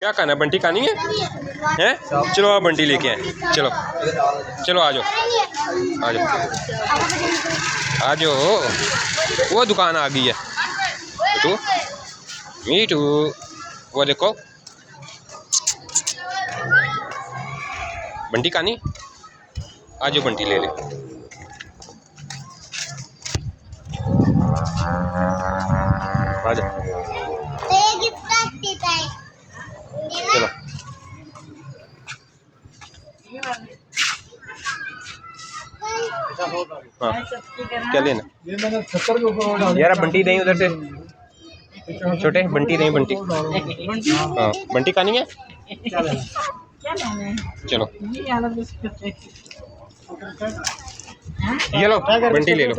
क्या खाना है? बंटी खानी है? हैं? चलो आप बंटी लेके आए। चलो चलो आ जाओ आ जाओ आ जाओ। वो दुकान आ गई है। मीठू मीठू वो देखो बंटी खानी। आ जाओ बंटी ले ले। आ जाओ चलो। हाँ क्या लेना यार? बंटी नहीं उधर से छोटे बंटी नहीं बंटी। हाँ बंटी खानी है। चलो ये लो बंटी ले लो।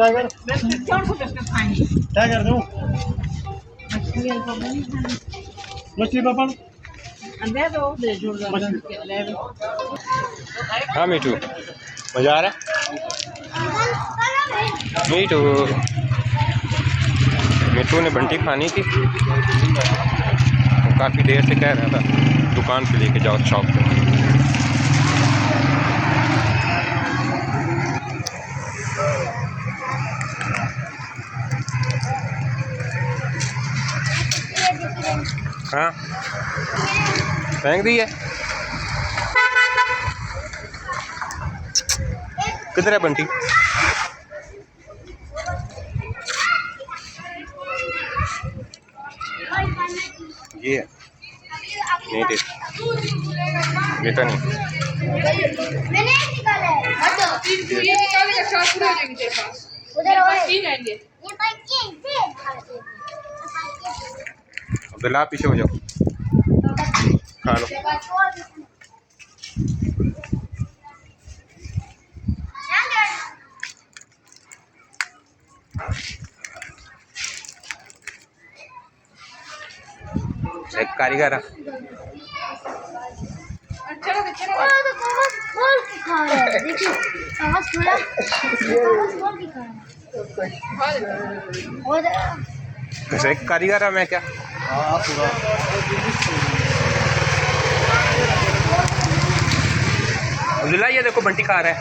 हाँ मीठू मजा आ रहा है? मीठू मीठू ने बंटी खानी थी। काफ़ी देर से कह रहा था दुकान पे लेके जाओ शॉप पे। हाँ फेंक दी है। किधर है बंटी? ये है नहीं दे बेटा नहीं। अब्दुल्ला पीछे हो जाओ खा लो। एक कारीगर है। वैसे एक कारीगर है मैं क्या? अब्दुल्ला ये देखो बंटी खा रहा है।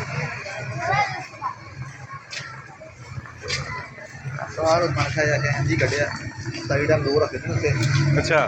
अच्छा